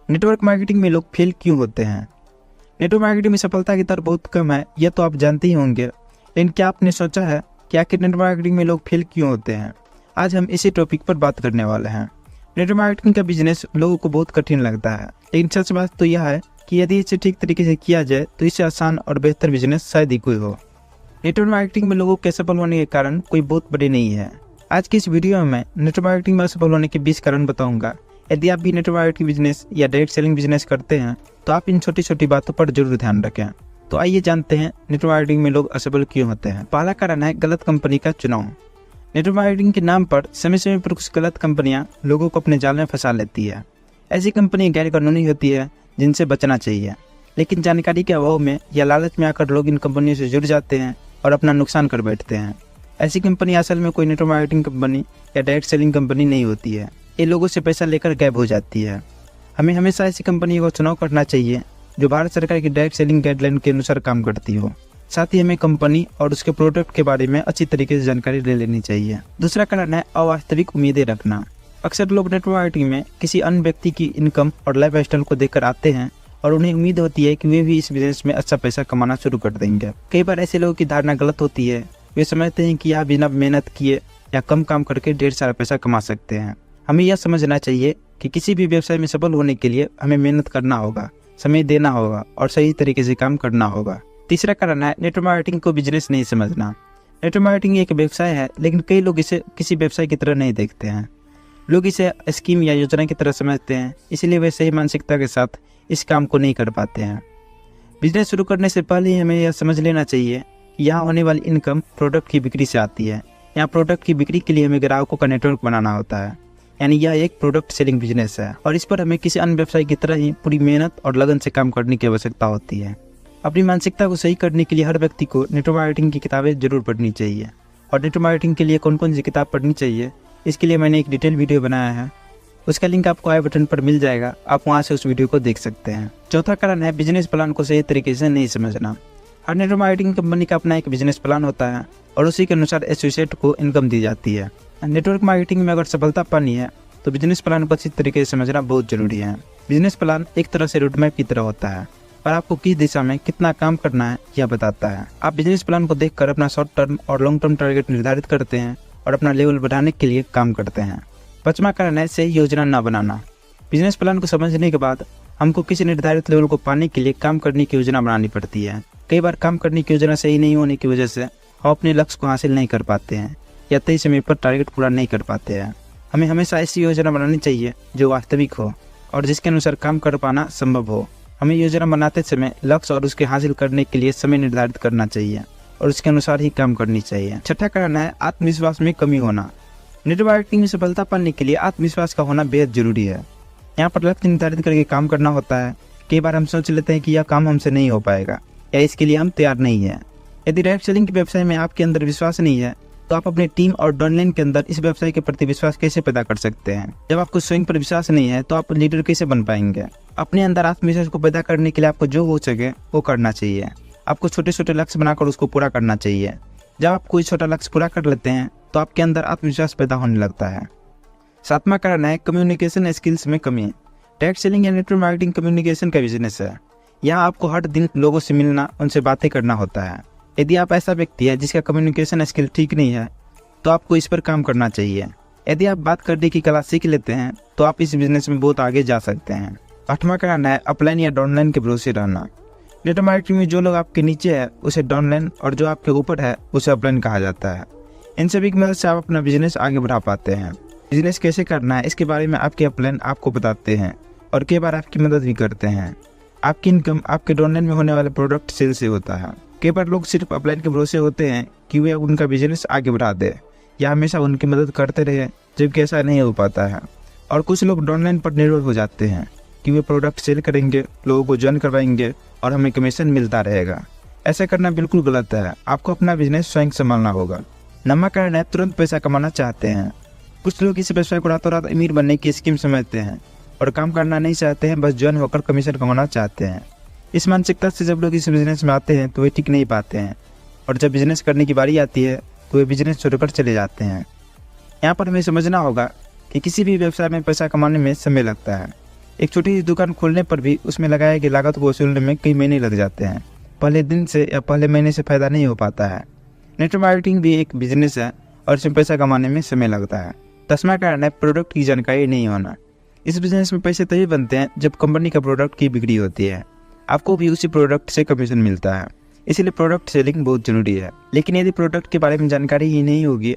Network marketing में लोग fail क्यों होते हैं? नेटवर्क मार्केटिंग में सफलता की दर बहुत कम है, यह तो आप जानते ही होंगे। लेकिन क्या आपने सोचा है कि आखिर नेटवर्क मार्केटिंग में लोग फेल क्यों होते हैं? आज हम इसी टॉपिक पर बात करने वाले हैं। नेटवर्क मार्केटिंग का बिजनेस लोगों को बहुत कठिन लगता है, लेकिन सच बात तो यह है कि यदि इसे ठीक तरीके से किया जाए तो इससे आसान और बेहतर बिजनेस शायद ही कोई हो। नेटवर्क मार्केटिंग में लोगों के सफल होने के कारण कोई बहुत बड़े नहीं है। आज की इस वीडियो में मैं नेटवर्क मार्केटिंग में सफल होने के 20 कारण बताऊंगा। यदि आप भी नेटवर्क मार्केटिंग बिजनेस या डायरेक्ट सेलिंग बिजनेस करते हैं तो आप इन छोटी छोटी बातों पर जरूर ध्यान रखें। तो आइए जानते हैं नेटवर्क मार्केटिंग में लोग असफल क्यों होते हैं। पहला कारण है गलत कंपनी का चुनाव। नेटवर्क मार्केटिंग के नाम पर समय समय पर कुछ गलत कंपनियां लोगों को अपने जाल में फंसा लेती है। ऐसी कंपनी गैर कानूनी होती है जिनसे बचना चाहिए, लेकिन जानकारी के अभाव में या लालच में आकर लोग इन कंपनियों से जुड़ जाते हैं और अपना नुकसान कर बैठते हैं। ऐसी कंपनी असल में कोई नेटवर्क मार्केटिंग कंपनी या डायरेक्ट सेलिंग कंपनी नहीं होती है, ये लोगों से पैसा लेकर गायब हो जाती है। हमें हमेशा ऐसी कंपनी का चुनाव करना चाहिए जो भारत सरकार की डायरेक्ट सेलिंग गाइडलाइन के अनुसार काम करती हो। साथ ही हमें कंपनी और उसके प्रोडक्ट के बारे में अच्छी तरीके से जानकारी ले लेनी चाहिए। दूसरा कारण है अवास्तविक उम्मीदें रखना। अक्सर लोग नेटवर्क मार्केटिंग में किसी अन्य व्यक्ति की इनकम और लाइफ स्टाइल को देखकर आते हैं और उन्हें उम्मीद होती है कि वे भी इस बिजनेस में अच्छा पैसा कमाना शुरू कर देंगे। कई बार ऐसे लोगों की धारणा गलत होती है। वे समझते हैं कि यह बिना मेहनत किए या कम काम करके ढेर सारा पैसा कमा सकते हैं। हमें यह समझना चाहिए कि किसी भी व्यवसाय में सफल होने के लिए हमें मेहनत करना होगा, समय देना होगा और सही तरीके से काम करना होगा। तीसरा कारण है नेटवर्क मार्केटिंग को बिजनेस नहीं समझना। नेटवर्क मार्केटिंग एक व्यवसाय है, लेकिन कई लोग इसे किसी व्यवसाय की तरह नहीं देखते हैं। लोग इसे स्कीम या योजना की तरह समझते हैं, इसलिए वे सही मानसिकता के साथ इस काम को नहीं कर पाते हैं। बिजनेस शुरू करने से पहले ही हमें यह समझ लेना चाहिए कि यहाँ होने वाली इनकम प्रोडक्ट की बिक्री से आती है। यहाँ प्रोडक्ट की बिक्री के लिए हमें ग्राहकों का नेटवर्क बनाना होता है, यानी यह एक प्रोडक्ट सेलिंग बिजनेस है और इस पर हमें किसी अन्य व्यवसाय की तरह ही पूरी मेहनत और लगन से काम करने की आवश्यकता होती है। अपनी मानसिकता को सही करने के लिए हर व्यक्ति को नेटवर्क मार्केटिंग की किताबें जरूर पढ़नी चाहिए। और नेटवर्क मार्केटिंग के लिए कौन कौन सी किताब पढ़नी चाहिए, इसके लिए मैंने एक डिटेल वीडियो बनाया है। उसका लिंक आपको आई बटन पर मिल जाएगा, आप वहाँ से उस वीडियो को देख सकते हैं। चौथा कारण है बिजनेस प्लान को सही तरीके से नहीं समझना। हर नेटवर्क मार्केटिंग कंपनी का अपना एक बिजनेस प्लान होता है और उसी के अनुसार एसोसिएट को इनकम दी जाती है। नेटवर्क मार्केटिंग में अगर सफलता पानी है तो बिजनेस प्लान को अच्छी तरीके से समझना बहुत जरूरी है। बिजनेस प्लान एक तरह से रोड मैप की तरह होता है और आपको किस दिशा में कितना काम करना है यह बताता है। आप बिजनेस प्लान को देखकर अपना शॉर्ट टर्म और लॉन्ग टर्म टारगेट निर्धारित करते हैं और अपना लेवल बढ़ाने के लिए काम करते हैं। पांचवा कारण है सही योजना न बनाना। बिजनेस प्लान को समझने के बाद हमको किसी निर्धारित लेवल को पाने के लिए काम करने की योजना बनानी पड़ती है। कई बार काम करने की योजना सही नहीं होने की वजह से हम अपने लक्ष्य को हासिल नहीं कर पाते हैं या तय समय पर टारगेट पूरा नहीं कर पाते हैं। हमें हमेशा ऐसी योजना बनानी चाहिए जो वास्तविक हो और जिसके अनुसार काम कर पाना संभव हो। हमें योजना बनाते समय लक्ष्य और उसके हासिल करने के लिए समय निर्धारित करना चाहिए और उसके अनुसार ही काम करनी चाहिए। छठा कारण है आत्मविश्वास में कमी होना। नेटवर्क मार्केटिंग में सफलता पाने के लिए आत्मविश्वास का होना बेहद जरूरी है। यहाँ पर लक्ष्य निर्धारित करके काम करना होता है। कई बार हम सोच लेते हैं कि यह काम हमसे नहीं हो पाएगा या इसके लिए हम तैयार नहीं है। यदि डायरेक्ट सेलिंग के व्यवसाय में आपके अंदर विश्वास नहीं है तो आप अपनी टीम और डाउनलाइन के अंदर इस व्यवसाय के प्रति विश्वास कैसे पैदा कर सकते हैं? जब आपको स्वयं पर विश्वास नहीं है तो आप लीडर कैसे बन पाएंगे? अपने अंदर आत्मविश्वास को पैदा करने के लिए आपको जो हो सके वो करना चाहिए। आपको छोटे छोटे लक्ष्य बनाकर उसको पूरा करना चाहिए। जब आप कोई छोटा लक्ष्य पूरा कर लेते हैं तो आपके अंदर आत्मविश्वास पैदा होने लगता है। सातवां कारण है कम्युनिकेशन स्किल्स में कमी। डायरेक्ट सेलिंग या नेटवर्क मार्केटिंग कम्युनिकेशन का बिजनेस है। यहाँ आपको हर दिन लोगों से मिलना, उनसे बातें करना होता है। यदि आप ऐसा व्यक्ति है जिसका कम्युनिकेशन स्किल ठीक नहीं है तो आपको इस पर काम करना चाहिए। यदि आप बात करने की कला सीख लेते हैं तो आप इस बिजनेस में बहुत आगे जा सकते हैं। आठवां कारण है अपलाइन या डाउनलाइन के भरोसे रहना। नेटवर्क मार्केटिंग में जो लोग आपके नीचे है उसे डाउनलाइन और जो आपके ऊपर है उसे अपलाइन कहा जाता है। इन सभी की मदद से आप अपना बिजनेस आगे बढ़ा पाते हैं। बिजनेस कैसे करना है इसके बारे में आपके अपलाइन आपको बताते हैं और कई बार आपकी मदद भी करते हैं। आपकी इनकम आपके डाउनलाइन में होने वाले प्रोडक्ट सेल से होता है। कई बार लोग सिर्फ अपलाइन के भरोसे होते हैं कि वे उनका बिजनेस आगे बढ़ा दे या हमेशा उनकी मदद करते रहे, जबकि ऐसा नहीं हो पाता है। और कुछ लोग डाउनलाइन पर निर्भर हो जाते हैं कि वे प्रोडक्ट सेल करेंगे, लोगों को ज्वाइन करवाएंगे और हमें कमीशन मिलता रहेगा। ऐसा करना बिल्कुल गलत है। आपको अपना बिजनेस स्वयं संभालना होगा। नंबर कारण है तुरंत पैसा कमाना चाहते हैं। कुछ लोग इस व्यवसाय को रातों रात अमीर बनने की स्कीम समझते हैं और काम करना नहीं चाहते हैं, बस ज्वाइन होकर कमीशन कमाना चाहते हैं। इस मानसिकता से जब लोग इस बिजनेस में आते हैं तो वे टिक नहीं पाते हैं और जब बिजनेस करने की बारी आती है तो वे बिजनेस छोड़कर चले जाते हैं। यहाँ पर हमें समझना होगा कि किसी भी व्यवसाय में पैसा कमाने में समय लगता है। एक छोटी सी दुकान खोलने पर भी उसमें लगाए गए लागत को वसूलने में कई महीने लग जाते हैं। पहले दिन से या पहले महीने से फायदा नहीं हो पाता है। नेटवर्क मार्केटिंग भी एक बिजनेस है और इसमें पैसा कमाने में समय लगता है। 10वां कारण है प्रोडक्ट की जानकारी नहीं होना। इस बिजनेस में पैसे तभी बनते हैं जब कंपनी का प्रोडक्ट की बिक्री होती है। आपको भी उसी प्रोडक्ट से कमीशन मिलता है, इसीलिए प्रोडक्ट सेलिंग बहुत जरूरी है। लेकिन यदि प्रोडक्ट के बारे में जानकारी ही नहीं होगी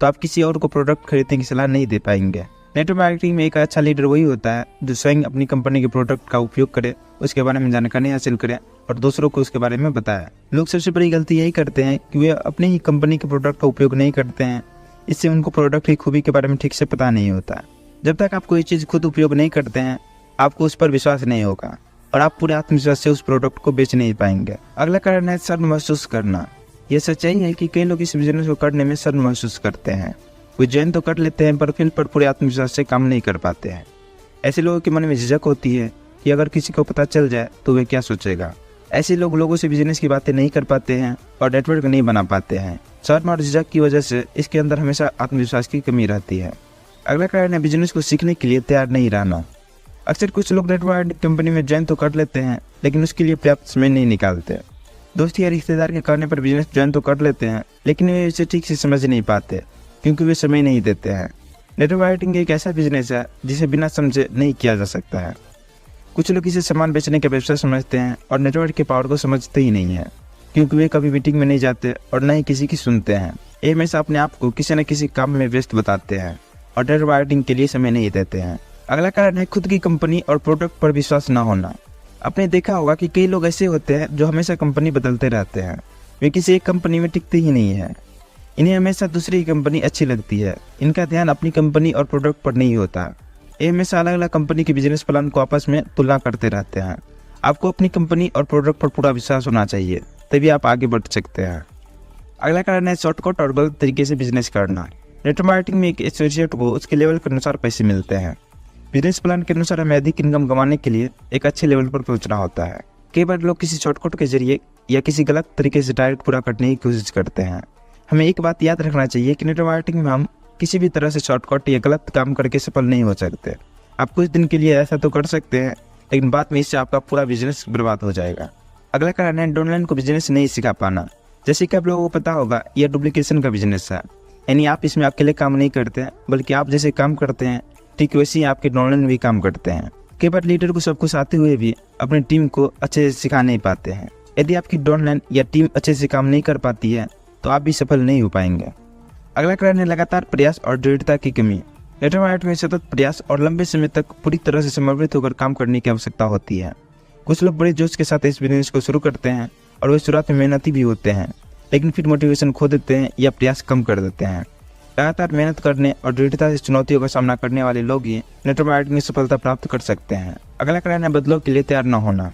तो आप किसी और को प्रोडक्ट खरीदने की सलाह नहीं दे पाएंगे। नेटवर्क मार्केटिंग में एक अच्छा लीडर वही होता है जो स्वयं अपनी कंपनी के प्रोडक्ट का उपयोग करे, उसके बारे में जानकारी हासिल करे और दूसरों को उसके बारे में बताए। लोग सबसे बड़ी गलती यही करते हैं कि वे अपनी ही कंपनी के प्रोडक्ट का उपयोग नहीं करते हैं। इससे उनको प्रोडक्ट की खूबी के बारे में ठीक से पता नहीं होता। जब तक आप कोई चीज़ खुद उपयोग नहीं करते हैं आपको उस पर विश्वास नहीं होगा और आप पूरे आत्मविश्वास से उस प्रोडक्ट को बेच नहीं पाएंगे। अगला कारण है शर्म महसूस करना। यह सच्चाई है कि कई लोग इस बिजनेस को करने में शर्म महसूस करते हैं। वे ज्वाइन तो कर लेते हैं पर फील्ड पर पूरे आत्मविश्वास से काम नहीं कर पाते हैं। ऐसे लोगों के मन में झिझक होती है कि अगर किसी को पता चल जाए तो वे क्या सोचेगा। ऐसे लोग लोगों से बिजनेस की बातें नहीं कर पाते हैं और नेटवर्क नहीं बना पाते हैं। शर्म और झिझक की वजह से इसके अंदर हमेशा आत्मविश्वास की कमी रहती है। अगला कारण है बिजनेस को सीखने के लिए तैयार नहीं रहना। अक्सर कुछ लोग नेटवर्क कंपनी में ज्वाइन तो कर लेते हैं लेकिन उसके लिए पर्याप्त समय नहीं निकालते। दोस्ती या रिश्तेदार के कहने पर बिजनेस ज्वाइन तो कर लेते हैं लेकिन वे इसे ठीक से समझ नहीं पाते क्योंकि वे समय नहीं देते हैं। नेटवर्क मार्केटिंग एक ऐसा बिजनेस है जिसे बिना समझे नहीं किया जा सकता है। कुछ लोग इसे सामान बेचने का व्यवसाय समझते हैं और नेटवर्क के पावर को समझते ही नहीं है क्योंकि वे कभी मीटिंग में नहीं जाते और न ही किसी की सुनते हैं। ये हमेशा अपने आप को किसी न किसी काम में व्यस्त बताते हैं और नेटवर्क मार्केटिंग के लिए समय नहीं देते हैं। अगला कारण है खुद की कंपनी और प्रोडक्ट पर विश्वास न होना। आपने देखा होगा कि कई लोग ऐसे होते हैं जो हमेशा कंपनी बदलते रहते हैं। वे किसी एक कंपनी में टिकते ही नहीं है। इन्हें हमेशा दूसरी कंपनी अच्छी लगती है। इनका ध्यान अपनी कंपनी और प्रोडक्ट पर नहीं होता। ये हमेशा अलग अलग कंपनी के बिजनेस प्लान को आपस में तुलना करते रहते हैं। आपको अपनी कंपनी और प्रोडक्ट पर पूरा विश्वास होना चाहिए, तभी आप आगे बढ़ सकते हैं। अगला कारण है शॉर्टकट और गलत तरीके से बिजनेस करना। नेटवर्क मार्केटिंग में एक एसोसिएट को उसके लेवल के अनुसार पैसे मिलते हैं। बिजनेस प्लान के अनुसार हमें अधिक इनकम कमाने के लिए एक अच्छे लेवल पर पहुंचना होता है। कई बार लोग किसी शॉर्टकट के जरिए या किसी गलत तरीके से टारगेट पूरा करने की कोशिश करते हैं। हमें एक बात याद रखना चाहिए कि नेटवर्क मार्केटिंग में हम किसी भी तरह से शॉर्टकट या गलत काम करके सफल नहीं हो सकते। आप कुछ दिन के लिए ऐसा तो कर सकते हैं लेकिन बाद में इससे आपका पूरा बिजनेस बर्बाद हो जाएगा। अगला कारण है ऑनलाइन को बिजनेस नहीं सिखा पाना। जैसे कि आप लोगों को पता होगा यह डुप्लीकेशन का बिजनेस है, यानी आप इसमें अकेले काम नहीं करते हैं बल्कि आप जैसे काम करते हैं ठीक वैसे ही आपके ऑनलाइन भी काम करते हैं। कई बार लीडर को सब कुछ आते हुए भी अपनी टीम को अच्छे से सिखा नहीं पाते हैं। यदि आपकी ऑनलाइन या टीम अच्छे से काम नहीं कर पाती है तो आप भी सफल नहीं हो पाएंगे। अगला कारण है लगातार प्रयास और दृढ़ता की कमी। नेटवर्क मार्केटिंग में सतत प्रयास और लंबे समय तक पूरी तरह से समर्पित होकर काम करने की आवश्यकता होती है। कुछ लोग बड़े जोश के साथ इस बिजनेस को शुरू करते हैं और वे शुरुआत में मेहनती भी होते हैं लेकिन फिर मोटिवेशन खो देते हैं या प्रयास कम कर देते हैं। लगातार मेहनत करने और दृढ़ता से चुनौतियों का सामना करने वाले लोग ही नेटवर्क मार्केटिंग में सफलता प्राप्त कर सकते हैं। अगला कारण है बदलाव के लिए तैयार न होना।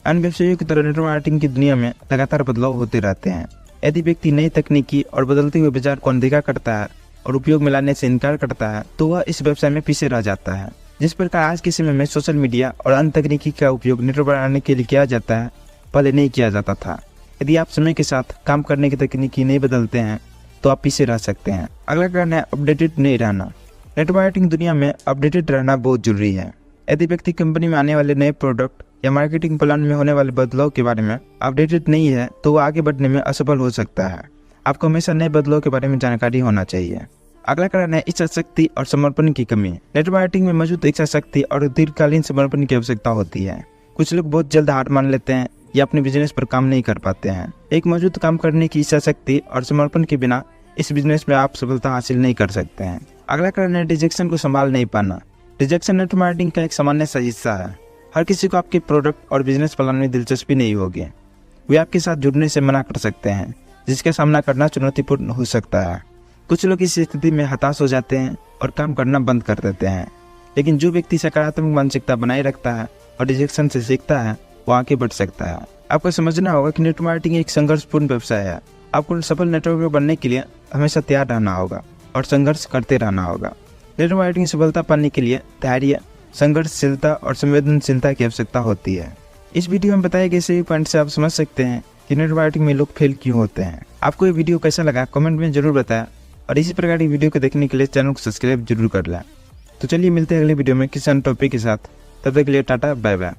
अन्य व्यवसायों की तरह नेटवर्क मार्केटिंग की दुनिया में लगातार बदलाव होते रहते हैं। यदि व्यक्ति नई तकनीकी और बदलते हुए बाजार को अनदेखा करता है और उपयोग में लाने से इनकार करता है तो वह इस व्यवसाय में पीछे रह जाता है। जिस प्रकार आज के समय में सोशल मीडिया और अन्य तकनीकी का उपयोग नेटवर्क बनाने के लिए किया जाता है, पहले नहीं किया जाता था। यदि आप समय के साथ काम करने की तकनीकी नहीं बदलते हैं तो आप पीछे रह सकते हैं। अगला कारण है अपडेटेड नहीं रहना। नेटवर्क मार्केटिंग दुनिया में अपडेटेड रहना बहुत जरूरी है। यदि व्यक्ति कंपनी में आने वाले नए प्रोडक्ट या मार्केटिंग प्लान में होने वाले बदलाव के बारे में अपडेटेड नहीं है तो वह आगे बढ़ने में असफल हो सकता है। आपको हमेशा नए बदलाव के बारे में जानकारी होना चाहिए। अगला कारण है इच्छा शक्ति और समर्पण की कमी। नेटवर्क मार्केटिंग में मौजूद इच्छा शक्ति और दीर्घकालीन समर्पण की आवश्यकता होती है। कुछ लोग बहुत जल्द हार मान लेते हैं या अपने बिजनेस पर काम नहीं कर पाते हैं। एक मौजूद काम करने की इच्छा शक्ति और समर्पण के बिना इस बिजनेस में आप सफलता हासिल नहीं कर सकते हैं। अगला कारण है रिजेक्शन को संभाल नहीं पाना। रिजेक्शन नेटवर्क मार्केटिंग का एक सामान्य सा हिस्सा है। हर किसी को आपके प्रोडक्ट और बिजनेस प्लान में दिलचस्पी नहीं होगी। वे आपके साथ जुड़ने से मना कर सकते हैं जिसका सामना करना चुनौतीपूर्ण हो सकता है। कुछ लोग इस स्थिति में हताश हो जाते हैं और काम करना बंद कर देते हैं, लेकिन जो व्यक्ति सकारात्मक मानसिकता बनाए रखता है और रिजेक्शन से सीखता है वो आगे बढ़ सकता है। आपको समझना होगा कि नेटवर्क मार्केटिंग एक संघर्षपूर्ण व्यवसाय है। आपको सफल नेटवर्क बनने के लिए हमेशा तैयार रहना होगा और संघर्ष करते रहना होगा। नेटवर्क मार्केटिंग सफलता पाने के लिए धैर्य, संघर्षशीलता और संवेदनशीलता की आवश्यकता होती है। इस वीडियो में बताए गए सभी पॉइंट से आप समझ सकते हैं कि नेटवर्क मार्केटिंग में लोग फेल क्यों होते हैं। आपको ये वीडियो कैसा लगा कमेंट में जरूर बताएं और इसी प्रकार की वीडियो को देखने के लिए चैनल को सब्सक्राइब जरूर कर लें। तो चलिए मिलते हैं अगले वीडियो में किसी अन्य टॉपिक के साथ। तब तक के लिए टाटा बाय बाय।